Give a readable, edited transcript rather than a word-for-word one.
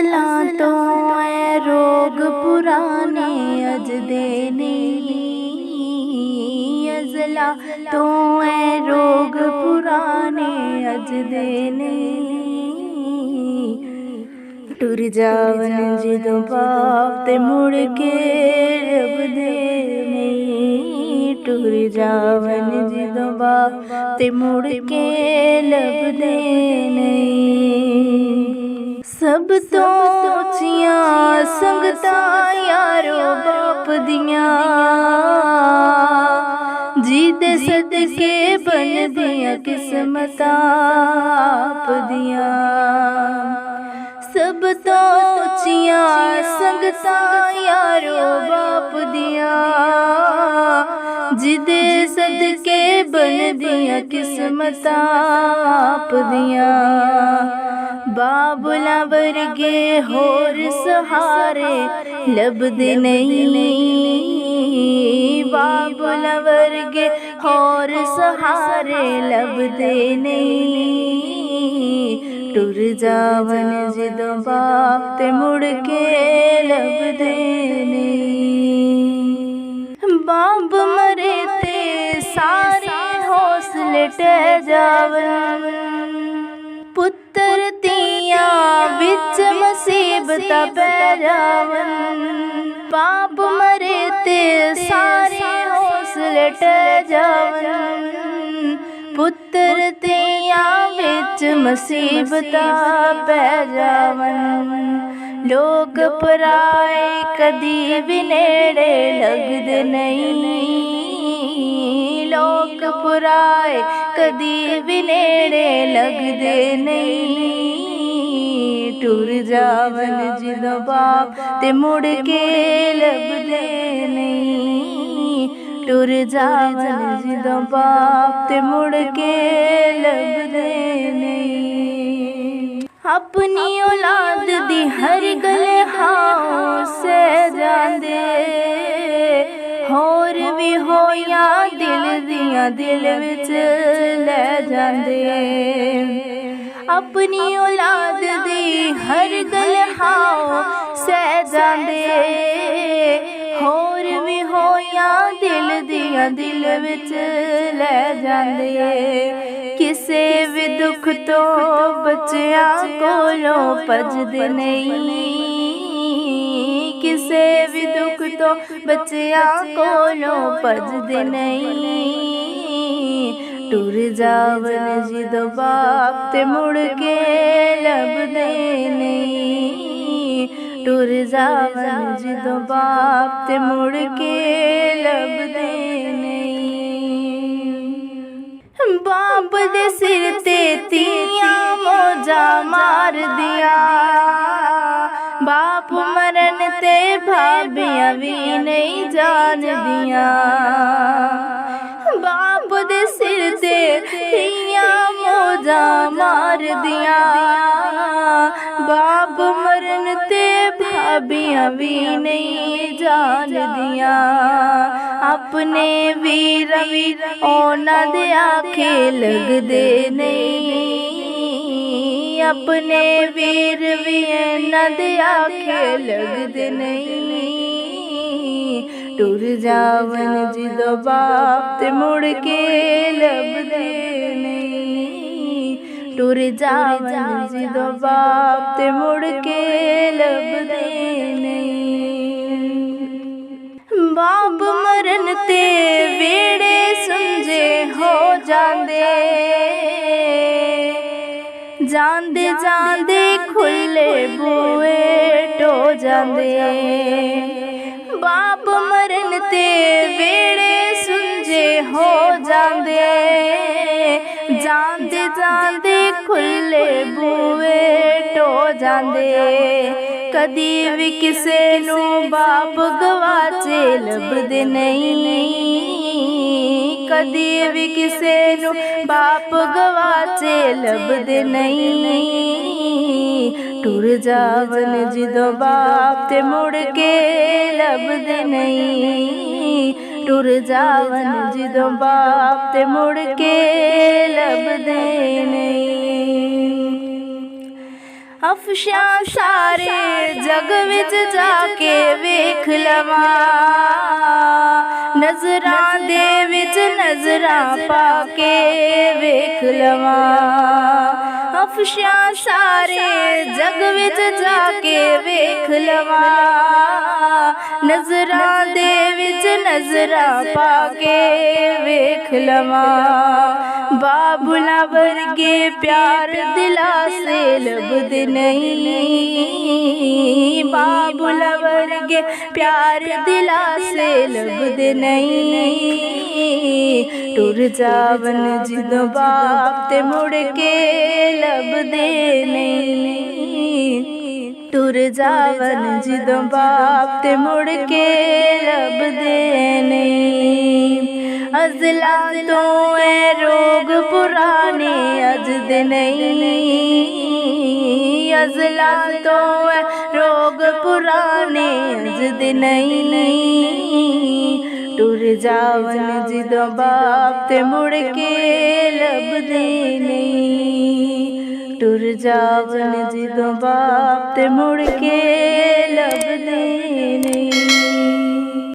ਅਜ਼ਲਾਂ ਤੋਂ ਐ ਰੋਗ ਪੁਰਾਣੇ ਅਜ ਦੇ ਨਹੀਂ, ਅਜ਼ਲਾਂ ਤੋਂ ਐ ਰੋਗ ਪੁਰਾਣੇ ਅਜ ਦੇ ਨਹੀਂ। ਟੁਰ ਜਾਵਨ ਜਦੋਂ ਬਾਪ ਤੇ ਮੁੜ ਕੇ ਲੱਭਦੇ ਨਹੀਂ, ਟੁਰ ਜਾਵਨ ਜਦੋਂ ਬਾਪ ਤੇ ਮੁੜ ਕੇ ਲੱਭਦੇ ਨਹੀਂ। ਸਭ ਤੋਂ ਉੱਚੀਆਂ ਸੰਗਤਾਂ ਯਾਰੋ ਬਾਪ ਦੀਆਂ, ਜਿਹਦੇ ਸਦਕੇ ਬਣਦੀਆਂ ਕਿਸਮਤਾਂ ਆਪ ਦੀਆਂ। ਸਭ ਤੋਂ ਉੱਚੀਆਂ ਸੰਗਤਾਂ ਯਾਰੋ ਬਾਪ ਦੀਆਂ, ਜਿਹਦੇ ਸਦਕੇ ਬਣਦੀਆਂ ਕਿਸਮਤਾਂ ਆਪ ਦੀਆਂ। ਬਾਬੁਲਾਂ ਵਰਗੇ ਹੋਰ ਸਹਾਰੇ ਲੱਭਦੇ ਨਹੀਂ, ਬਾਬੁਲਾਂ ਵਰਗੇ ਹੋਰ ਸਹਾਰੇ ਲੱਭਦੇ ਨਹੀਂ। ਟੁਰ ਜਾਵਨ ਜਦੋਂ ਬਾਪ ਤੇ ਮੁੜ ਕੇ ਲੱਭਦੇ ਨਹੀਂ। ਬਾਪ ਮਰੇ ਤੇ ਸਾਰੇ ਹੌਸਲੇ ਟਹਿ ਜਾਵਨ, ਪੁੱਤਰ ਧੀਆਂ ਵਿੱਚ ਮੁਸੀਬਤਾਂ ਪੈ ਜਾਵਨ। ਬਾਪ ਮਰੇ ਤੇ ਸਾਰੇ ਹੌਸਲੇ ਟਹਿ ਜਾਵਨ, ਪੁੱਤਰ ਧੀਆਂ ਵਿੱਚ ਮੁਸੀਬਤਾਂ ਪੈ ਜਾਵਨ। ਲੋਕ ਪਰਾਏ ਕਦੀ ਵੀ ਨੇੜੇ ਲੱਗਦੇ ਨਹੀਂ, ਲੋਕ ਪਰਾਏ ਕਦੀ ਵੀ ਨੇੜੇ ਲੱਗਦੇ ਨਹੀਂ। ਟੁਰ ਜਾਵਨ ਜਦੋਂ ਬਾਪ ਤੇ ਮੁੜ ਕੇ ਲੱਭਦੇ ਨਹੀਂ, ਟੁਰ ਜਾਵਨ ਜਦੋਂ ਬਾਪ ਤੇ ਮੁੜ ਕੇ ਲੱਭਦੇ ਨਹੀਂ। ਆਪਣੀ ਔਲਾਦ ਦੀ ਹਰ ਗੱਲ ਸਹਿ ਜਾਂਦੇ, ਹੋਰ ਵੀ ਹੋਈਆਂ ਦਿਲ ਦੀਆਂ ਦਿਲ ਵਿੱਚ ਲੈ ਜਾਂਦੇ। ਆਪਣੀ ਔਲਾਦ ਦੀ ਹਰ ਗੱਲ ਸਹਿ ਜਾਂਦੇ, ਹੋਰ ਵੀ ਹੋਈਆਂ ਦਿਲ ਦੀਆਂ ਦਿਲ ਵਿੱਚ ਲੈ ਜਾਂਦੇ। ਕਿਸੇ ਵੀ ਦੁੱਖ ਤੋਂ ਬੱਚਿਆਂ ਕੋਲੋਂ ਭੱਜਦੇ ਨਹੀਂ, ਕਿਸੇ ਵੀ ਦੁੱਖ ਤੋਂ ਬੱਚਿਆਂ ਕੋਲੋਂ ਭੱਜਦੇ ਨਹੀਂ। ਟੁਰ ਜਾਵਨ ਜਦੋਂ ਬਾਪ ਤੇ ਮੁੜ ਕੇ ਲੱਭਦੇ ਨਹੀਂ, ਟੁਰ ਜਾਵਨ ਜਦੋਂ ਬਾਪ ਤੇ ਮੁੜ ਕੇ ਲੱਭਦੇ ਨਹੀਂ। ਬਾਪ ਦੇ ਸਿਰ ਤੇ ਧੀਆਂ ਮੌਜਾਂ ਮਾਰਦੀਆਂ, ਬਾਪ ਮਰਨ ਤੇ ਭਾਬੀਆਂ ਵੀ ਨਹੀਂ ਜਾਣਦੀਆਂ। ਬਾਪ ਦੇ ਸਿਰ ਤੇ ਧੀਆਂ ਮੌਜਾਂ ਮਾਰਦੀਆਂ, ਬਾਪ ਮਰਨ ਤੇ ਭਾਬੀਆਂ ਵੀ ਨਹੀਂ ਜਾਣਦੀਆਂ। ਆਪਣੇ ਵੀਰ ਵੀ ਉਹਨਾਂ ਦੇ ਆਖੇ ਲੱਗਦੇ ਨਹੀਂ, ਆਪਣੇ ਵੀਰ ਵੀ ਇਹਨਾਂ ਦੇ ਆਖੇ ਲੱਗਦੇ ਨਹੀਂ। ਟੁਰ ਜਾਵਨ ਜਦੋਂ ਬਾਪ ਤੇ ਮੁੜ ਕੇ ਲੱਭਦੇ ਨਹੀਂ, ਟੁਰ ਜਾਵਨ ਜਦੋਂ ਬਾਪ ਤੇ ਮੁੜ ਕੇ ਲੱਭਦੇ ਨਹੀਂ। ਬਾਪ ਮਰਨ ਤੇ ਵੇੜੇ ਸੁੰਝੇ ਹੋ ਜਾਂਦੇ, ਜਾਂਦੇ ਜਾਂਦੇ ਖੁੱਲੇ ਬੂਹੇ ਢੋ ਜਾਂਦੇ। ਬਾਪ ਮਰਨ ਤੇ ਵੇੜੇ ਸੁੰਝੇ ਹੋ ਜਾਂਦੇ, ਜਾਂਦੇ ਜਾਂਦੇ ਖੁੱਲੇ ਬੂਹੇ ਢੋ ਜਾਂਦੇ। ਕਦੀ ਵੀ ਕਿਸੇ ਨੂੰ ਬਾਪ ਗਵਾਚੇ ਲੱਭਦੇ ਨਹੀਂ, ਕਦੀ ਵੀ ਕਿਸੇ ਨੂੰ ਬਾਪ ਗਵਾਚੇ ਲੱਭਦੇ ਨਹੀਂ। ਟੁਰ ਜਾਵਨ ਜਦੋਂ ਬਾਪ ਤੇ ਮੁੜ ਕੇ ਲੱਭਦੇ ਨਹੀਂ, ਟੁਰ ਜਾਵਨ ਜਦੋਂ ਬਾਪ ਤੇ ਮੁੜ ਕੇ ਲੱਭਦੇ ਨਹੀਂ। ਅਫਸ਼ਾਂ ਸਾਰੇ ਜਗ ਵਿੱਚ ਜਾ ਕੇ ਵੇਖ ਲਵਾਂ, ਨਜ਼ਰਾਂ ਦੇ ਵਿੱਚ ਨਜ਼ਰਾਂ ਪਾ ਕੇ ਵੇਖ ਲਵਾਂ। ਅਫਸ਼ਾਂ ਸਾਰੇ ਜਗ ਵਿੱਚ ਜਾ ਕੇ ਵੇਖ ਲਵਾਂ, ਨਜ਼ਰਾਂ ਦੇ ਵਿੱਚ ਨਜ਼ਰਾਂ ਪਾ ਕੇ ਵੇਖ ਲਵਾਂ। ਬਾਬੁਲਾਂ ਵਰਗੇ ਪਿਆਰ ਦਿਲਾਂ ਸੇ ਲੱਭਦੇ ਨਹੀਂ, ਬਾਬੁਲਾਂ ਵਰਗੇ ਪਿਆਰ ਦਿਲਾਂ ਸੇ ਲੱਭਦੇ ਨਹੀਂ। ਟੁਰ ਜਾਵਨ ਜਦੋਂ ਬਾਪ ਤੇ ਮੁੜ ਕੇ ਲੱਭਦੇ ਨਹੀਂ, ਟੁਰ ਜਾਵਨ ਜਦੋਂ ਬਾਪ ਤੇ ਮੁੜ ਕੇ ਲੱਭਦੇ ਨਹੀਂ। ਅਜ਼ਲਾਂ ਤੋਂ ਇਹ ਰੋਗ ਪੁਰਾਣੇ ਅੱਜ ਦੇ ਨਹੀਂ, ਅਜ਼ਲਾਂ ਤੋਂ ਇਹ ਰੋਗ ਪੁਰਾਣੇ ਅੱਜ ਦੇ ਨਹੀਂ। ਟੁਰ ਜਾਵਨ ਜਦੋਂ ਬਾਪ ਤੇ ਮੁੜ ਕੇ ਲੱਭਦੇ ਨਹੀਂ, ਟੁਰ ਜਾਵਨ ਜਦੋਂ ਬਾਪ ਤੇ ਮੁੜ ਕੇ ਲੱਭਦੇ